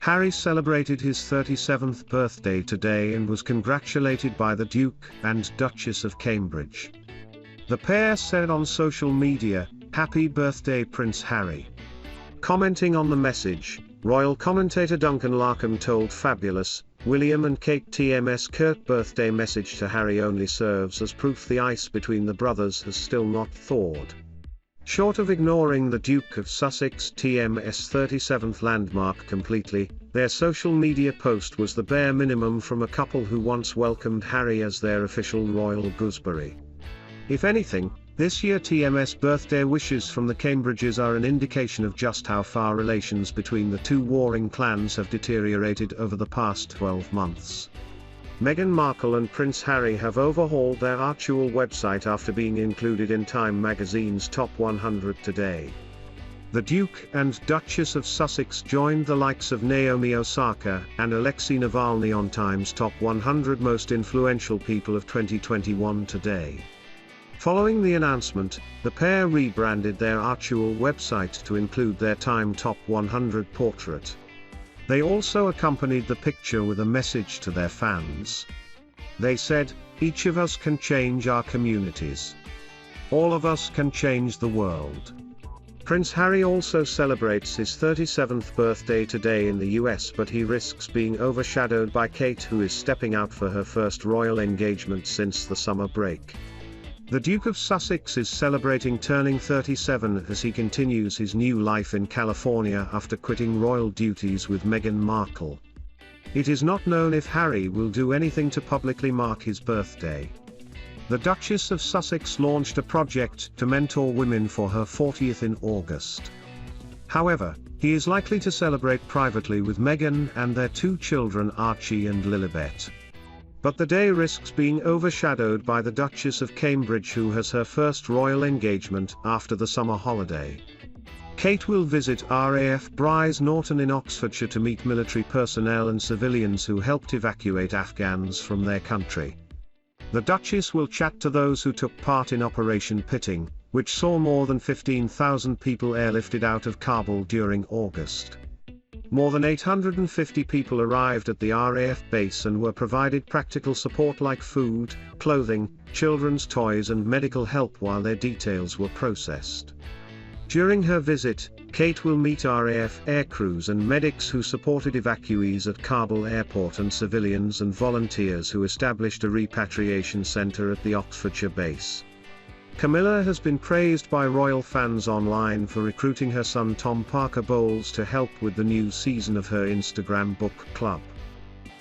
Harry celebrated his 37th birthday today and was congratulated by the Duke and Duchess of Cambridge. The pair said on social media, "Happy birthday Prince Harry." Commenting on the message, royal commentator Duncan Larkham told Fabulous, "William and Kate TM's curt birthday message to Harry only serves as proof the ice between the brothers has still not thawed." Short of ignoring the Duke of Sussex TM's 37th landmark completely, their social media post was the bare minimum from a couple who once welcomed Harry as their official royal gooseberry. If anything, this year TM's birthday wishes from the Cambridges are an indication of just how far relations between the two warring clans have deteriorated over the past 12 months. Meghan Markle and Prince Harry have overhauled their actual website after being included in Time magazine's Top 100 today. The Duke and Duchess of Sussex joined the likes of Naomi Osaka and Alexei Navalny on Time's Top 100 Most Influential People of 2021 today. Following the announcement, the pair rebranded their actual website to include their Time Top 100 portrait. They also accompanied the picture with a message to their fans. They said, "Each of us can change our communities. All of us can change the world." Prince Harry also celebrates his 37th birthday today in the US, but he risks being overshadowed by Kate, who is stepping out for her first royal engagement since the summer break. The Duke of Sussex is celebrating turning 37 as he continues his new life in California after quitting royal duties with Meghan Markle. It is not known if Harry will do anything to publicly mark his birthday. The Duchess of Sussex launched a project to mentor women for her 40th in August. However, he is likely to celebrate privately with Meghan and their two children Archie and Lilibet. But the day risks being overshadowed by the Duchess of Cambridge, who has her first royal engagement after the summer holiday. Kate will visit RAF Brize Norton in Oxfordshire to meet military personnel and civilians who helped evacuate Afghans from their country. The Duchess will chat to those who took part in Operation Pitting, which saw more than 15,000 people airlifted out of Kabul during August. More than 850 people arrived at the RAF base and were provided practical support like food, clothing, children's toys and medical help while their details were processed. During her visit, Kate will meet RAF aircrews and medics who supported evacuees at Kabul airport and civilians and volunteers who established a repatriation center at the Oxfordshire base. Camilla has been praised by royal fans online for recruiting her son Tom Parker Bowles to help with the new season of her Instagram book club.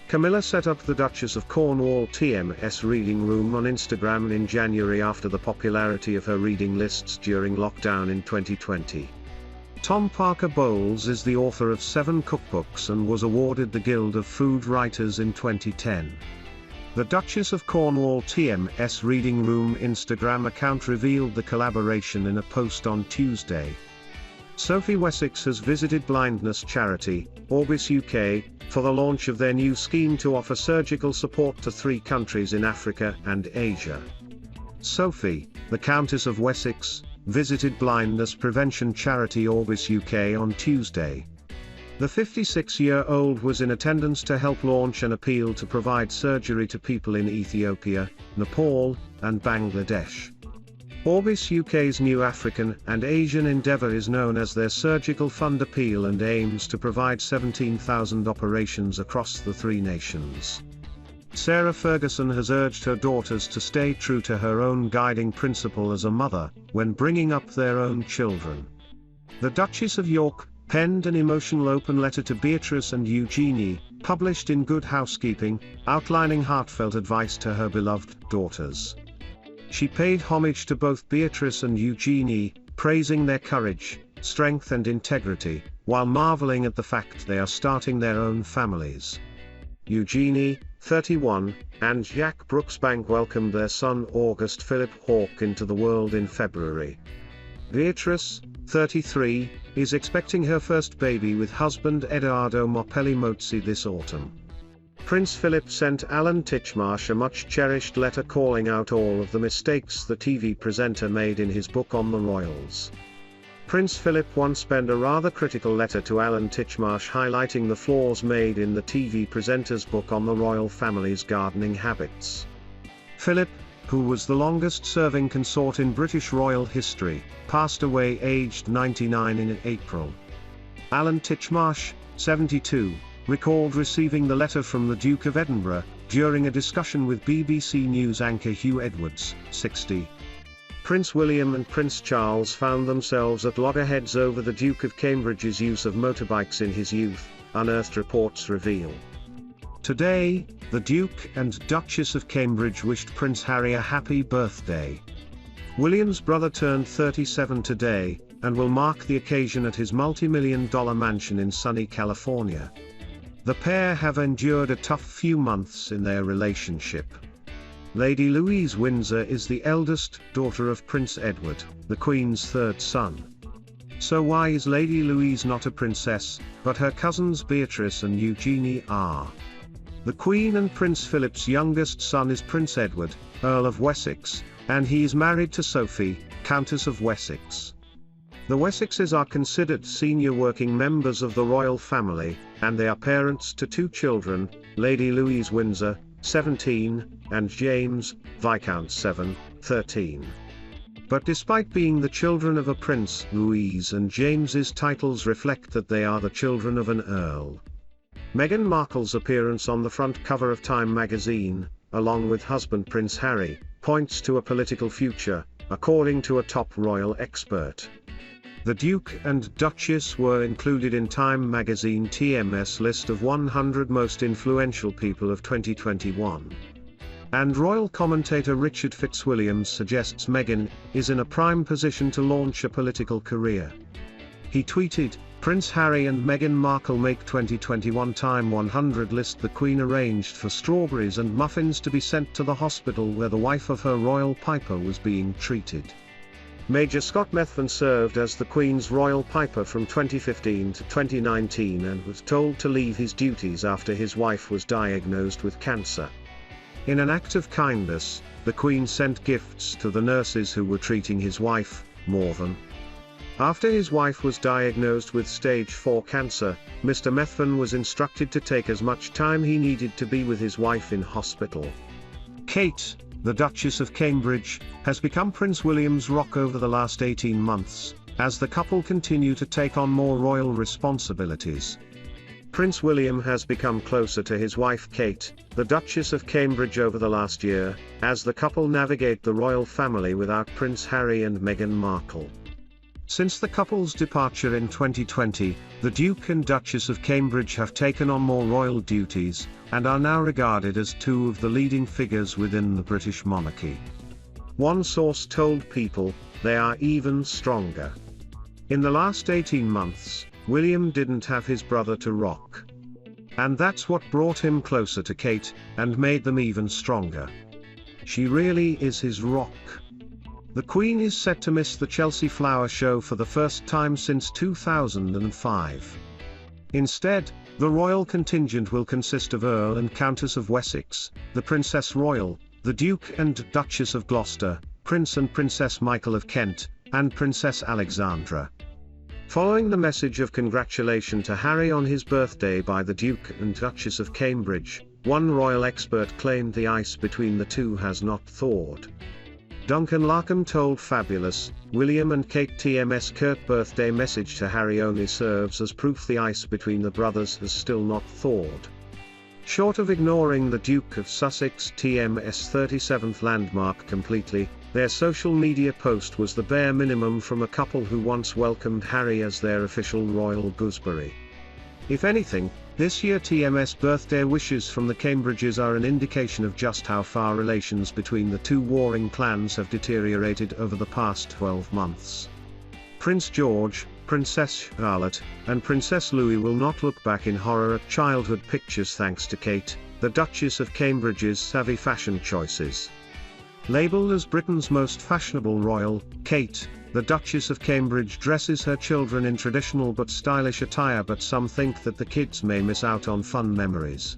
Camilla set up the Duchess of Cornwall TM's reading room on Instagram in January after the popularity of her reading lists during lockdown in 2020. Tom Parker Bowles is the author of 7 cookbooks and was awarded the Guild of Food Writers in 2010. The Duchess of Cornwall TM's Reading Room Instagram account revealed the collaboration in a post on Tuesday. Sophie Wessex has visited blindness charity, Orbis UK, for the launch of their new scheme to offer surgical support to 3 countries in Africa and Asia. Sophie, the Countess of Wessex, visited blindness prevention charity Orbis UK on Tuesday. The 56-year-old was in attendance to help launch an appeal to provide surgery to people in Ethiopia, Nepal, and Bangladesh. Orbis UK's new African and Asian endeavour is known as their Surgical Fund Appeal and aims to provide 17,000 operations across the 3 nations. Sarah Ferguson has urged her daughters to stay true to her own guiding principle as a mother, when bringing up their own children. The Duchess of York penned an emotional open letter to Beatrice and Eugenie, published in Good Housekeeping, outlining heartfelt advice to her beloved daughters. She paid homage to both Beatrice and Eugenie, praising their courage, strength and integrity, while marveling at the fact they are starting their own families. Eugenie, 31, and Jack Brooksbank welcomed their son August Philip Hawke into the world in February. Beatrice, 33, is expecting her first baby with husband Edoardo Mopelli Mozzi this autumn. Prince Philip sent Alan Titchmarsh a much-cherished letter calling out all of the mistakes the TV presenter made in his book on the royals. Prince Philip once penned a rather critical letter to Alan Titchmarsh highlighting the flaws made in the TV presenter's book on the royal family's gardening habits. Philip, who was the longest-serving consort in British royal history, passed away aged 99 in April. Alan Titchmarsh, 72, recalled receiving the letter from the Duke of Edinburgh during a discussion with BBC News anchor Hugh Edwards, 60. Prince William and Prince Charles found themselves at loggerheads over the Duke of Cambridge's use of motorbikes in his youth, unearthed reports reveal. Today, the Duke and Duchess of Cambridge wished Prince Harry a happy birthday. William's brother turned 37 today, and will mark the occasion at his multi-million-dollar mansion in sunny California. The pair have endured a tough few months in their relationship. Lady Louise Windsor is the eldest daughter of Prince Edward, the Queen's third son. So why is Lady Louise not a princess, but her cousins Beatrice and Eugenie are? The Queen and Prince Philip's youngest son is Prince Edward, Earl of Wessex, and he is married to Sophie, Countess of Wessex. The Wessexes are considered senior working members of the royal family, and they are parents to two children, Lady Louise Windsor, 17, and James, Viscount 7, 13. But despite being the children of a prince, Louise and James's titles reflect that they are the children of an earl. Meghan Markle's appearance on the front cover of Time magazine, along with husband Prince Harry, points to a political future, according to a top royal expert. The Duke and Duchess were included in Time magazine TMS list of 100 most influential people of 2021. And royal commentator Richard Fitzwilliams suggests Meghan is in a prime position to launch a political career. He tweeted, "Prince Harry and Meghan Markle make 2021 Time 100 list. The Queen arranged for strawberries and muffins to be sent to the hospital where the wife of her royal piper was being treated." Major Scott Methven served as the Queen's royal piper from 2015 to 2019 and was told to leave his duties after his wife was diagnosed with cancer. In an act of kindness, the Queen sent gifts to the nurses who were treating his wife, Morven. After his wife was diagnosed with stage 4 cancer, Mr. Methven was instructed to take as much time he needed to be with his wife in hospital. Kate, the Duchess of Cambridge, has become Prince William's rock over the last 18 months, as the couple continue to take on more royal responsibilities. Prince William has become closer to his wife Kate, the Duchess of Cambridge over the last year, as the couple navigate the royal family without Prince Harry and Meghan Markle. Since the couple's departure in 2020, the Duke and Duchess of Cambridge have taken on more royal duties, and are now regarded as two of the leading figures within the British monarchy. One source told People, they are even stronger. In the last 18 months, William didn't have his brother to rock. And that's what brought him closer to Kate, and made them even stronger. She really is his rock. The Queen is set to miss the Chelsea Flower Show for the first time since 2005. Instead, the royal contingent will consist of Earl and Countess of Wessex, the Princess Royal, the Duke and Duchess of Gloucester, Prince and Princess Michael of Kent, and Princess Alexandra. Following the message of congratulation to Harry on his birthday by the Duke and Duchess of Cambridge, one royal expert claimed the ice between the two has not thawed. Duncan Larkham told Fabulous, William and Kate TMS curt birthday message to Harry only serves as proof the ice between the brothers has still not thawed. Short of ignoring the Duke of Sussex TMS 37th landmark completely, their social media post was the bare minimum from a couple who once welcomed Harry as their official royal gooseberry. If anything, this year TMS birthday wishes from the Cambridges are an indication of just how far relations between the two warring clans have deteriorated over the past 12 months. Prince George, Princess Charlotte, and Princess Louis will not look back in horror at childhood pictures thanks to Kate, the Duchess of Cambridge's savvy fashion choices. Labelled as Britain's most fashionable royal, Kate, the Duchess of Cambridge dresses her children in traditional but stylish attire, but some think that the kids may miss out on fun memories.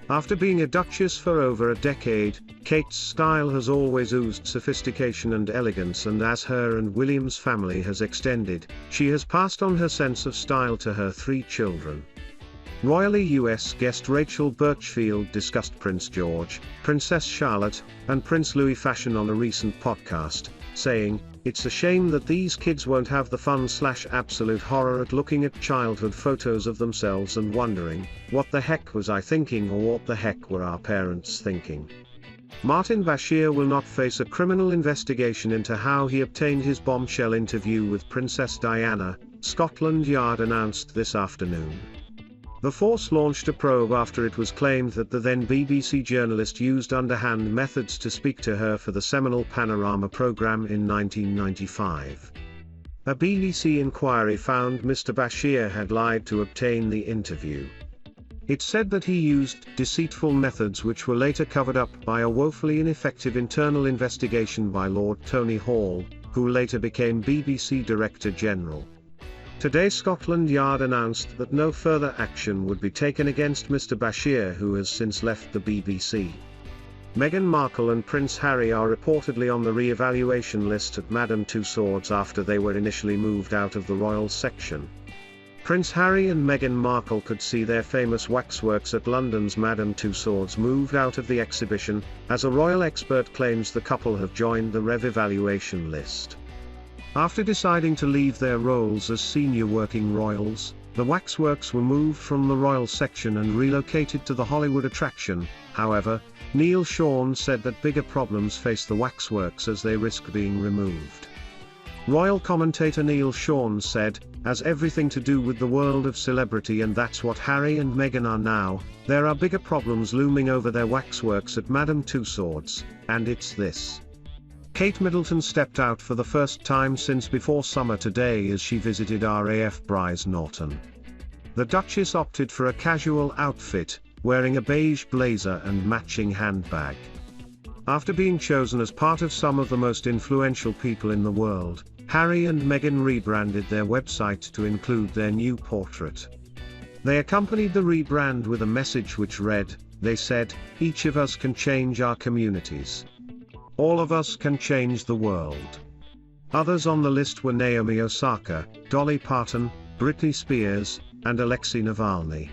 After being a duchess for over a decade, Kate's style has always oozed sophistication and elegance, and as her and William's family has extended, she has passed on her sense of style to her 3 children. Royally US guest Rachel Birchfield discussed Prince George, Princess Charlotte, and Prince Louis fashion on a recent podcast, saying, "It's a shame that these kids won't have the fun/absolute horror at looking at childhood photos of themselves and wondering, what the heck was I thinking, or what the heck were our parents thinking?" Martin Bashir will not face a criminal investigation into how he obtained his bombshell interview with Princess Diana, Scotland Yard announced this afternoon. The force launched a probe after it was claimed that the then BBC journalist used underhand methods to speak to her for the seminal Panorama programme in 1995. A BBC inquiry found Mr. Bashir had lied to obtain the interview. It said that he used deceitful methods which were later covered up by a woefully ineffective internal investigation by Lord Tony Hall, who later became BBC Director General. Today Scotland Yard announced that no further action would be taken against Mr. Bashir, who has since left the BBC. Meghan Markle and Prince Harry are reportedly on the re-evaluation list at Madame Tussauds after they were initially moved out of the royal section. Prince Harry and Meghan Markle could see their famous waxworks at London's Madame Tussauds moved out of the exhibition, as a royal expert claims the couple have joined the rev-evaluation list. After deciding to leave their roles as senior working royals, the waxworks were moved from the royal section and relocated to the Hollywood attraction. However, Neil Sean said that bigger problems face the waxworks as they risk being removed. Royal commentator Neil Sean said, "As everything to do with the world of celebrity, and that's what Harry and Meghan are now, there are bigger problems looming over their waxworks at Madame Tussauds, and it's this." Kate Middleton stepped out for the first time since before summer today as she visited RAF Brize Norton. The Duchess opted for a casual outfit, wearing a beige blazer and matching handbag. After being chosen as part of some of the most influential people in the world, Harry and Meghan rebranded their website to include their new portrait. They accompanied the rebrand with a message which read, they said, "Each of us can change our communities. All of us can change the world." Others on the list were Naomi Osaka, Dolly Parton, Britney Spears, and Alexei Navalny.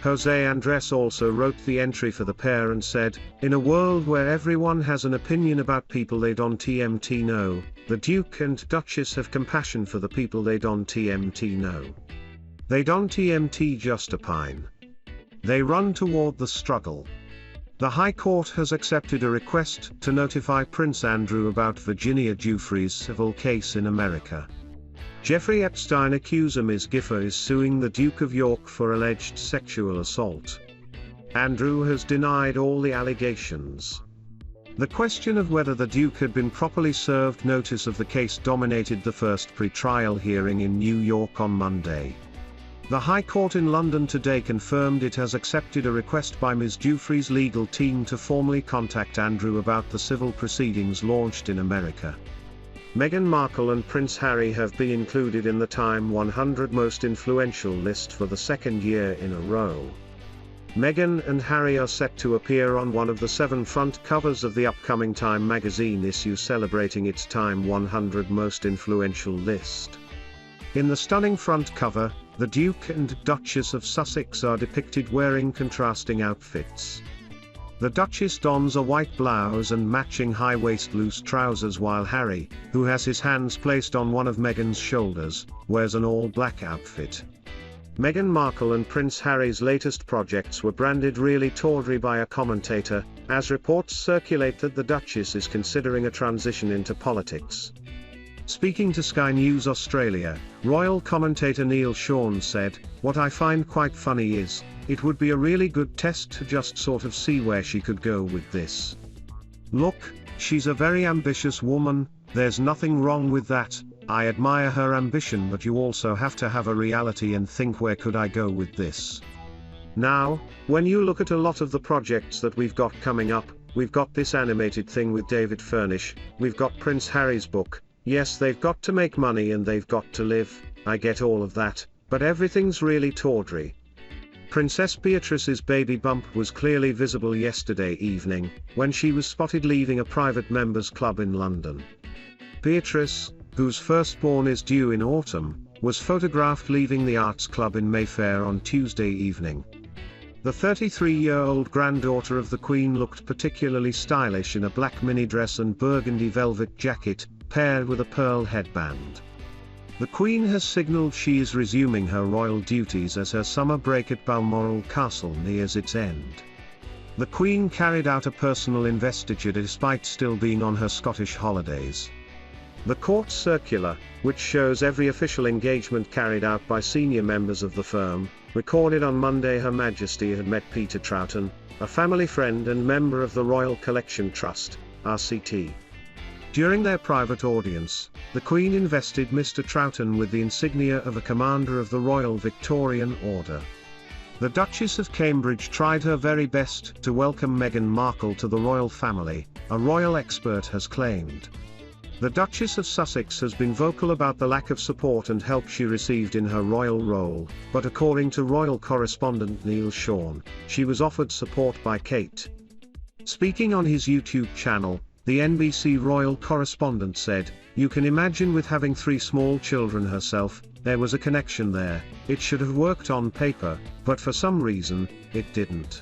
Jose Andres also wrote the entry for the pair and said, "In a world where everyone has an opinion about people they don't TMT know, the Duke and Duchess have compassion for the people they don't TMT know. They don't TMT just opine. They run toward the struggle." The High Court has accepted a request to notify Prince Andrew about Virginia Giuffre's civil case in America. Jeffrey Epstein accuser Ms. Gifford is suing the Duke of York for alleged sexual assault. Andrew has denied all the allegations. The question of whether the Duke had been properly served notice of the case dominated the first pre-trial hearing in New York on Monday. The High Court in London today confirmed it has accepted a request by Ms. Giuffre's legal team to formally contact Andrew about the civil proceedings launched in America. Meghan Markle and Prince Harry have been included in the Time 100 Most Influential list for the second year in a row. Meghan and Harry are set to appear on one of the 7 front covers of the upcoming Time magazine issue celebrating its Time 100 Most Influential list. In the stunning front cover, the Duke and Duchess of Sussex are depicted wearing contrasting outfits. The Duchess dons a white blouse and matching high-waist loose trousers, while Harry, who has his hands placed on one of Meghan's shoulders, wears an all-black outfit. Meghan Markle and Prince Harry's latest projects were branded really tawdry by a commentator, as reports circulate that the Duchess is considering a transition into politics. Speaking to Sky News Australia, royal commentator Neil Sean said, "What I find quite funny is, it would be a really good test to just sort of see where she could go with this. Look, she's a very ambitious woman, there's nothing wrong with that, I admire her ambition, but you also have to have a reality and think, where could I go with this? Now, when you look at a lot of the projects that we've got coming up, we've got this animated thing with David Furnish, we've got Prince Harry's book. Yes, they've got to make money and they've got to live, I get all of that, but everything's really tawdry. Princess Beatrice's baby bump was clearly visible yesterday evening, when she was spotted leaving a private members club in London. Beatrice, whose firstborn is due in autumn, was photographed leaving the arts club in Mayfair on Tuesday evening. The 33-year-old granddaughter of the Queen looked particularly stylish in a black mini dress and burgundy velvet jacket, paired with a pearl headband. The Queen has signalled she is resuming her royal duties as her summer break at Balmoral Castle nears its end. The Queen carried out a personal investiture despite still being on her Scottish holidays. The court circular, which shows every official engagement carried out by senior members of the firm, recorded on Monday Her Majesty had met Peter Troughton, a family friend and member of the Royal Collection Trust, RCT. During their private audience, the Queen invested Mr. Troughton with the insignia of a Commander of the Royal Victorian Order. The Duchess of Cambridge tried her very best to welcome Meghan Markle to the royal family, a royal expert has claimed. The Duchess of Sussex has been vocal about the lack of support and help she received in her royal role, but according to royal correspondent Neil Sean, she was offered support by Kate. Speaking on his YouTube channel, the NBC royal correspondent said, "You can imagine with having 3 small children herself, there was a connection there. It should have worked on paper, but for some reason, it didn't."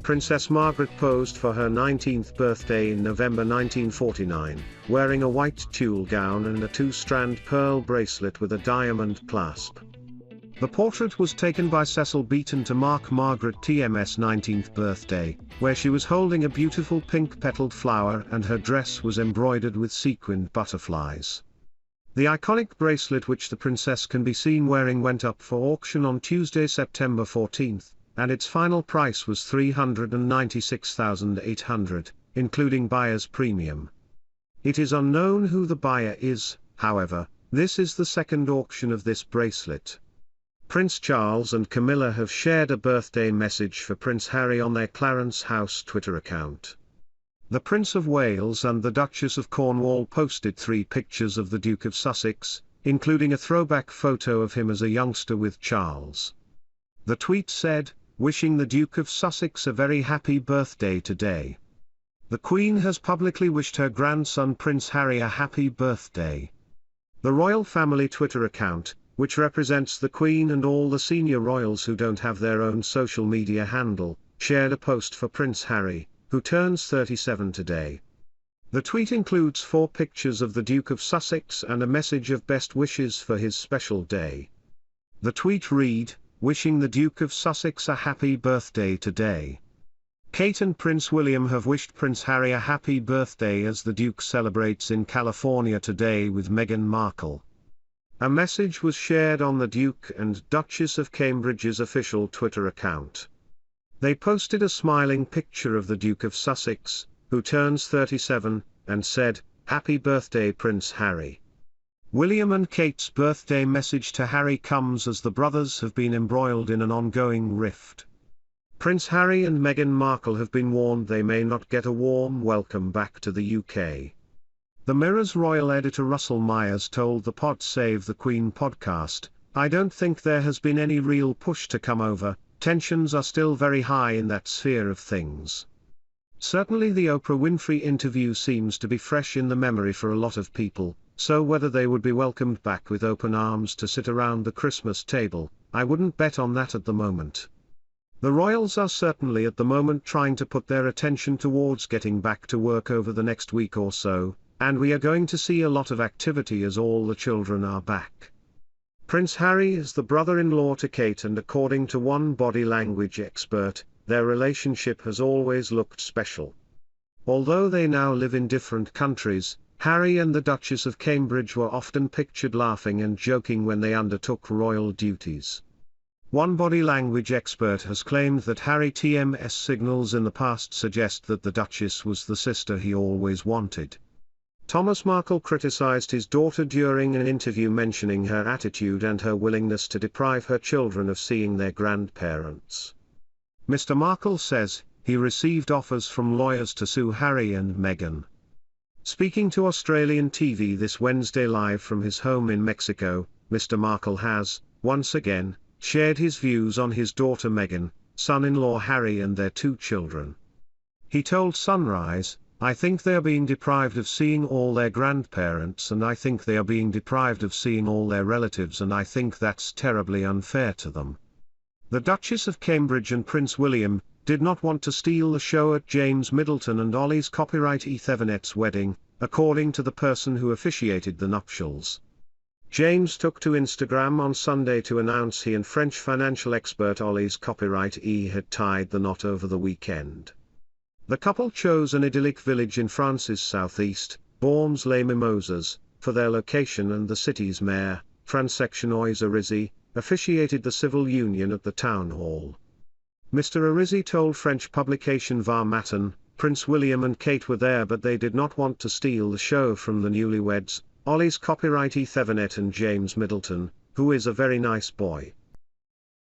Princess Margaret posed for her 19th birthday in November 1949, wearing a white tulle gown and a 2-strand pearl bracelet with a diamond clasp. The portrait was taken by Cecil Beaton to mark Margaret TM's 19th birthday, where she was holding a beautiful pink-petaled flower and her dress was embroidered with sequined butterflies. The iconic bracelet which the princess can be seen wearing went up for auction on Tuesday, September 14, and its final price was $396,800, including buyer's premium. It is unknown who the buyer is, however. This is the second auction of this bracelet. Prince Charles and Camilla have shared a birthday message for Prince Harry on their Clarence House Twitter account. The Prince of Wales and the Duchess of Cornwall posted 3 pictures of the Duke of Sussex, including a throwback photo of him as a youngster with Charles. The tweet said, "Wishing the Duke of Sussex a very happy birthday today." The Queen has publicly wished her grandson Prince Harry a happy birthday. The royal family Twitter account, which represents the Queen and all the senior royals who don't have their own social media handle, shared a post for Prince Harry, who turns 37 today. The tweet includes 4 pictures of the Duke of Sussex and a message of best wishes for his special day. The tweet read, "Wishing the Duke of Sussex a happy birthday today." Kate and Prince William have wished Prince Harry a happy birthday as the Duke celebrates in California today with Meghan Markle. A message was shared on the Duke and Duchess of Cambridge's official Twitter account. They posted a smiling picture of the Duke of Sussex, who turns 37, and said, "Happy birthday Prince Harry." William and Kate's birthday message to Harry comes as the brothers have been embroiled in an ongoing rift. Prince Harry and Meghan Markle have been warned they may not get a warm welcome back to the UK. The Mirror's royal editor Russell Myers told the Pod Save the Queen podcast, "I don't think there has been any real push to come over, tensions are still very high in that sphere of things." Certainly the Oprah Winfrey interview seems to be fresh in the memory for a lot of people, so whether they would be welcomed back with open arms to sit around the Christmas table, I wouldn't bet on that at the moment. The royals are certainly at the moment trying to put their attention towards getting back to work over the next week or so, and we are going to see a lot of activity as all the children are back. Prince Harry is the brother-in-law to Kate, and according to one body language expert, their relationship has always looked special. Although they now live in different countries, Harry and the Duchess of Cambridge were often pictured laughing and joking when they undertook royal duties. One body language expert has claimed that Harry TM's signals in the past suggest that the Duchess was the sister he always wanted. Thomas Markle criticized his daughter during an interview, mentioning her attitude and her willingness to deprive her children of seeing their grandparents. Mr. Markle says, he received offers from lawyers to sue Harry and Meghan. Speaking to Australian TV this Wednesday live from his home in Mexico, Mr. Markle has, once again, shared his views on his daughter Meghan, son-in-law Harry and their 2 children. He told Sunrise, "I think they are being deprived of seeing all their grandparents, and I think they are being deprived of seeing all their relatives, and I think that's terribly unfair to them." The Duchess of Cambridge and Prince William did not want to steal the show at James Middleton and Ollie's copywriter Thawed's wedding, according to the person who officiated the nuptials. James took to Instagram on Sunday to announce he and French financial expert Ollie's copywriter had tied the knot over the weekend. The couple chose an idyllic village in France's southeast, Bormes-les-Mimosas, for their location, and the city's mayor, Francesco Arizzi, officiated the civil union at the town hall. Mr. Arizzi told French publication Var Matin, "Prince William and Kate were there, but they did not want to steal the show from the newlyweds, Ollie's copywriter Thawed and James Middleton, who is a very nice boy."